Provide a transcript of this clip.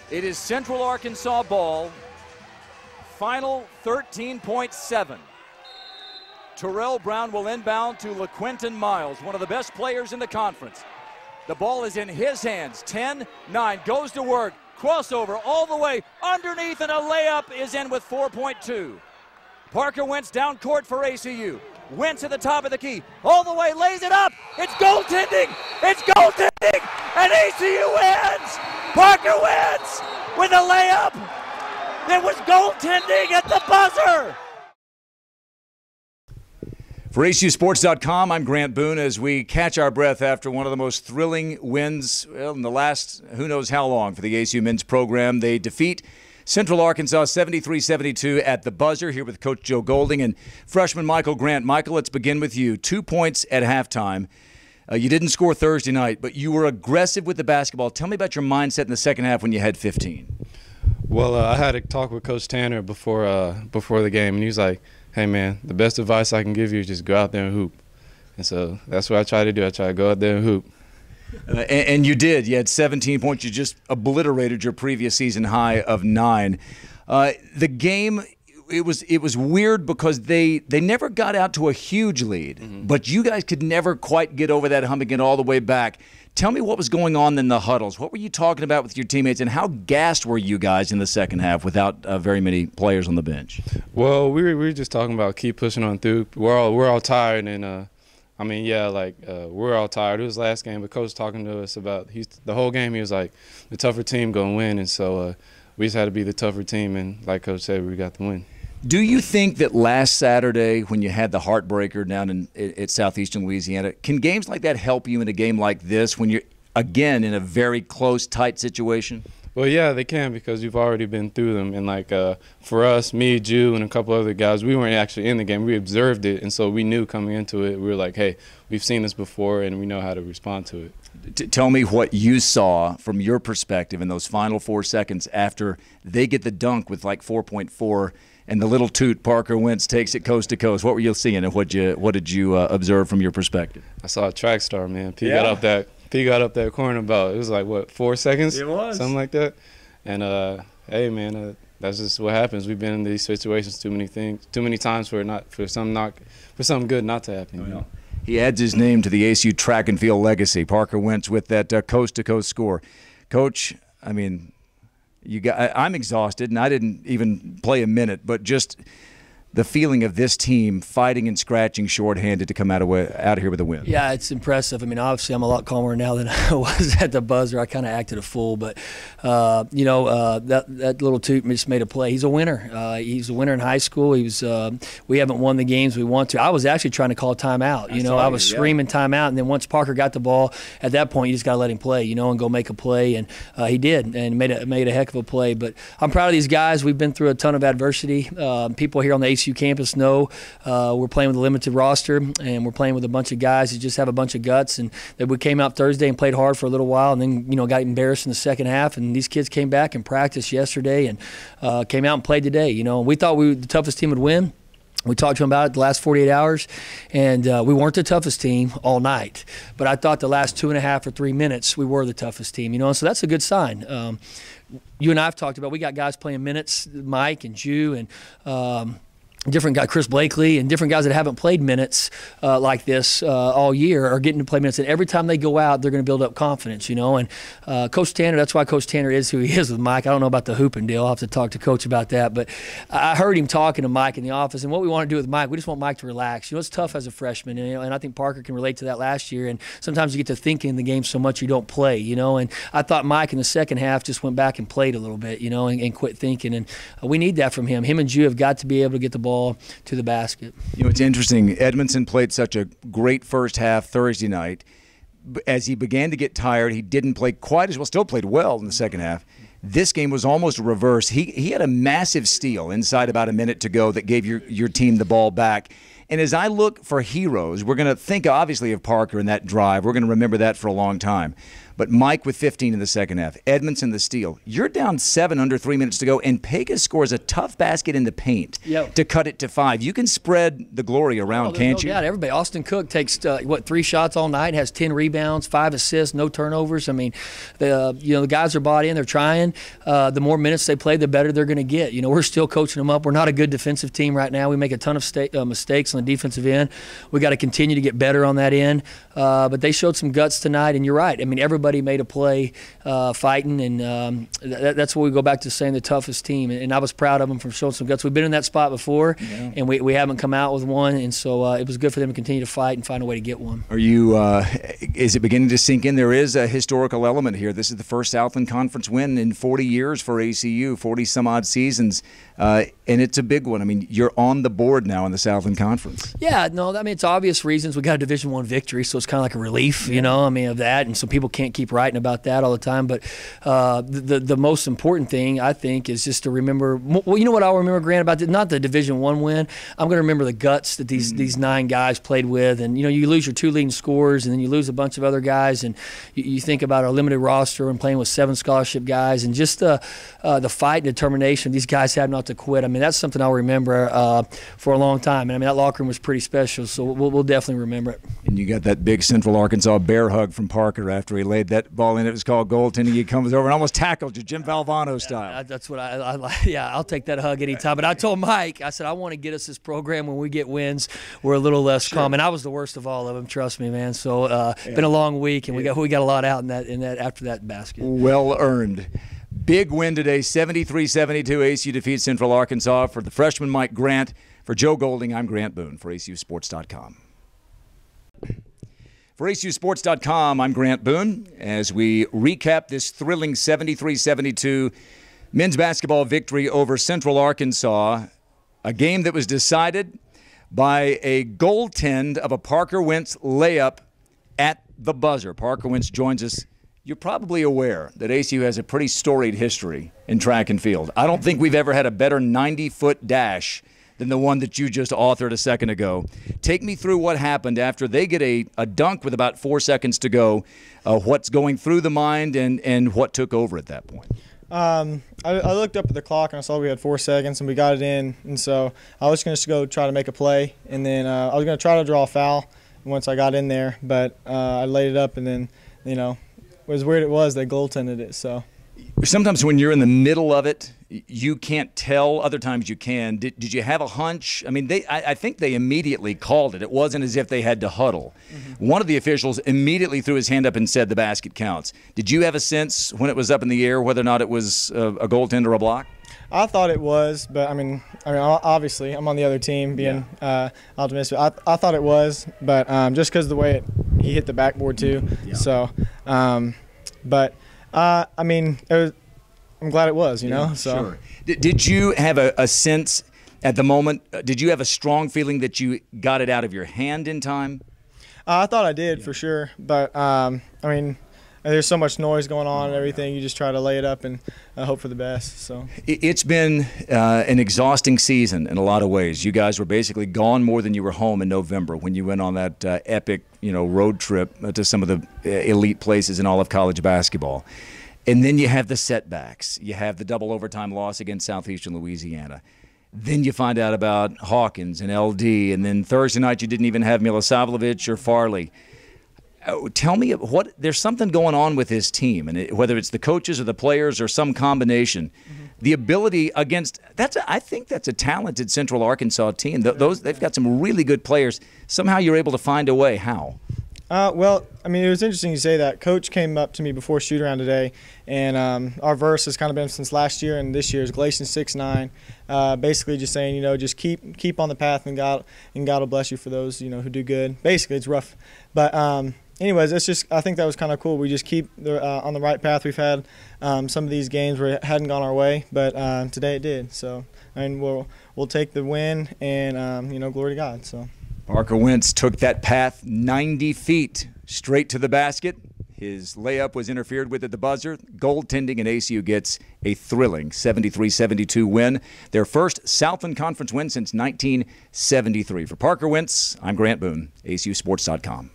It is Central Arkansas ball. Final 13.7. Terrell Brown will inbound to LaQuinton Miles, one of the best players in the conference. The ball is in his hands. 10-9, goes to work. Crossover all the way underneath, and a layup is in with 4.2. Parker Wentz down court for ACU. Wentz at the top of the key. All the way, lays it up. It's goaltending. It's goaltending. And ACU wins. Parker Wentz with a layup. It was goaltending at the buzzer. For ACUSports.com, I'm Grant Boone as we catch our breath after one of the most thrilling wins in the last who knows how long for the ACU men's program. They defeat Central Arkansas 73-72 at the buzzer, here with Coach Joe Golding and freshman Michael Grant. Michael, let's begin with you. 2 points at halftime. You didn't score Thursday night, but you were aggressive with the basketball. Tell me about your mindset in the second half when you had 15. Well, I had a talk with Coach Tanner before the game, and he was like, hey, man, the best advice I can give you is just go out there and hoop. And so that's what I try to do. I try to go out there and hoop. And you did. You had 17 points. You just obliterated your previous season high of 9. The game, it was weird because they never got out to a huge lead, but you guys could never quite get over that hump and get all the way back. Tell me what was going on in the huddles. What were you talking about with your teammates, and how gassed were you guys in the second half without very many players on the bench? Well, we were just talking about keep pushing on through. We're all tired, and I mean, yeah, we're all tired. It was last game, but Coach talking to us about the whole game. He was like, the tougher team gonna win, and so we just had to be the tougher team, and like Coach said, we got the win. Do you think that last Saturday when you had the heartbreaker down at Southeastern Louisiana, can games like that help you in a game like this when you're, again, in a very close, tight situation? Well, yeah, they can because you've already been through them. And, for us, me, Jew, and a couple other guys, we weren't actually in the game. We observed it, and so we knew coming into it, we were like, hey, we've seen this before, and we know how to respond to it. Tell me what you saw from your perspective in those final 4 seconds after they get the dunk with like 4.4 and the little toot Parker Wentz takes it coast to coast. What were you seeing, and what did you observe from your perspective? I saw a track star, man. P got up that corner about, it was like, what, 4 seconds? It was. Something like that. And, hey, man, that's just what happens. We've been in these situations too many times for something good not to happen. You know? He adds his name to the ACU track and field legacy. Parker Wentz with that coast-to-coast score. Coach, I mean, I'm exhausted, and I didn't even play a minute, but just the feeling of this team fighting and scratching shorthanded to come out of here with a win. Yeah, it's impressive. I mean, obviously I'm a lot calmer now than I was at the buzzer. I kind of acted a fool, but that little toot just made a play. He's a winner. He's a winner in high school. We haven't won the games we want to. I was actually trying to call timeout. I was screaming timeout, and then once Parker got the ball, at that point you just got to let him play, and go make a play, and he did, and made a heck of a play. But I'm proud of these guys. We've been through a ton of adversity. People here on the ACU campus know we're playing with a limited roster, and we're playing with a bunch of guys who just have a bunch of guts, and that we came out Thursday and played hard for a little while, and then got embarrassed in the second half, and these kids came back and practiced yesterday and came out and played today. And we thought the toughest team would win. We talked to them about it the last 48 hours, and we weren't the toughest team all night. But I thought the last 2.5 or 3 minutes we were the toughest team, and so that's a good sign. You and I have talked about, we got guys playing minutes, Mike and Jew and different guy, Chris Blakely, and different guys that haven't played minutes like this all year are getting to play minutes. And every time they go out, they're going to build up confidence, And Coach Tanner, that's why Coach Tanner is who he is with Mike. I don't know about the hooping deal. I'll have to talk to Coach about that. But I heard him talking to Mike in the office. And what we want to do with Mike, we just want Mike to relax. It's tough as a freshman. And I think Parker can relate to that last year. And sometimes you get to thinking the game so much you don't play, And I thought Mike in the second half just went back and played a little bit, and quit thinking. And we need that from him. Him and Jew have got to be able to get the ball to the basket. It's interesting. Edmondson played such a great first half Thursday night. As he began to get tired, he didn't play quite as well, still played well in the second half. This game was almost reverse. He had a massive steal inside about a minute to go that gave your team the ball back. And as I look for heroes, we're going to think obviously of Parker in that drive. We're going to remember that for a long time. but Mike with 15 in the second half. Edmondson the steal. You're down 7 under 3 minutes to go, and Pega scores a tough basket in the paint to cut it to 5. You can spread the glory around, can't you? Yeah, everybody. Austin Cook takes 3 shots all night, has 10 rebounds, 5 assists, no turnovers. I mean, the guys are bought in. They're trying. The more minutes they play, the better they're going to get. We're still coaching them up. We're not a good defensive team right now. We make a ton of mistakes on the defensive end. We got to continue to get better on that end. But they showed some guts tonight, and you're right. I mean, everybody made a play fighting, and that's where we go back to saying the toughest team. And I was proud of them for showing some guts. We've been in that spot before, and we haven't come out with one, and so it was good for them to continue to fight and find a way to get one. Are you? Is it beginning to sink in? There is a historical element here. This is the first Southland Conference win in 40 years for ACU, 40-some-odd seasons, and it's a big one. I mean, you're on the board now in the Southland Conference. Yeah, no, I mean, it's obvious reasons. We got a Division I victory, so it's kind of like a relief, of that, and so people can't keep writing about that all the time. But the most important thing, I think, is just to remember. Well, you know what I'll remember, Grant, about not the Division I win. I'm going to remember the guts that these 9 guys played with, and you lose your 2 leading scorers, and then you lose a bunch of other guys, and you think about our limited roster and playing with 7 scholarship guys, and just the fight and determination these guys have not to quit. I mean, that's something I'll remember for a long time. And I mean, that locker room was pretty special, so we'll definitely remember it. And you got that big Central Arkansas bear hug from Parker after he laid that ball in. It was called goaltending. He comes over and almost tackled you, Jim Valvano style. That's what I like. Yeah, I'll take that hug anytime. But I told Mike, I said, I want to get us this program when we get wins, we're a little less calm. And I was the worst of all of them, trust me, man. So been a long week, and we got a lot out in that after that basket. Well earned. Big win today, 73-72. ACU defeats Central Arkansas. For the freshman Mike Grant, for Joe Golding, I'm Grant Boone for ACUSports.com. For ACUSports.com, I'm Grant Boone as we recap this thrilling 73-72 men's basketball victory over Central Arkansas, a game that was decided by a goaltend of a Parker Wentz layup at the buzzer. Parker Wentz joins us. You're probably aware that ACU has a pretty storied history in track and field. I don't think we've ever had a better 90-foot dash than the one that you just authored a second ago. Take me through what happened after they get a dunk with about 4 seconds to go, what's going through the mind and what took over at that point. I looked up at the clock and I saw we had 4 seconds and we got it in. And so I was going to go try to make a play. And then I was going to try to draw a foul once I got in there. But I laid it up and then, as weird it was, they goaltended it. So sometimes when you're in the middle of it, you can't tell. Other times you can. Did you have a hunch? I mean, I think they immediately called it. It wasn't as if they had to huddle. One of the officials immediately threw his hand up and said the basket counts. Did you have a sense when it was up in the air whether or not it was a goaltend or a block? I thought it was, but I mean, obviously, I'm on the other team, being optimistic. I thought it was, but just because of the way he hit the backboard too. Yeah. So, I mean, I'm glad it was, you know. So. Sure. Did you have a sense at the moment? Did you have a strong feeling that you got it out of your hand in time? I thought I did for sure, but I mean, there's so much noise going on and everything. You just try to lay it up and hope for the best. So it's been an exhausting season in a lot of ways. You guys were basically gone more than you were home in November when you went on that epic, road trip to some of the elite places in all of college basketball. And then you have the setbacks. You have the double overtime loss against Southeastern Louisiana. Then you find out about Hawkins and LD. And then Thursday night you didn't even have Milosavljevic or Farley. Tell me, there's something going on with this team, and whether it's the coaches or the players or some combination, the ability against I think that's a talented Central Arkansas team. They've got some really good players. Somehow you're able to find a way. How? Well, I mean, it was interesting you say that. Coach came up to me before shoot-around today, and our verse has kind of been since last year and this year is Galatians 6:9, basically just saying, just keep on the path, and God will bless you for those, who do good. Basically, it's rough. But anyways, I think that was kind of cool. We just keep on the right path. We've had some of these games where it hadn't gone our way, but today it did. So, I mean, we'll take the win, and, glory to God. So. Parker Wentz took that path 90 feet straight to the basket. His layup was interfered with at the buzzer. Goaltending, and ACU gets a thrilling 73-72 win. Their first Southland Conference win since 1973. For Parker Wentz, I'm Grant Boone, ACUSports.com.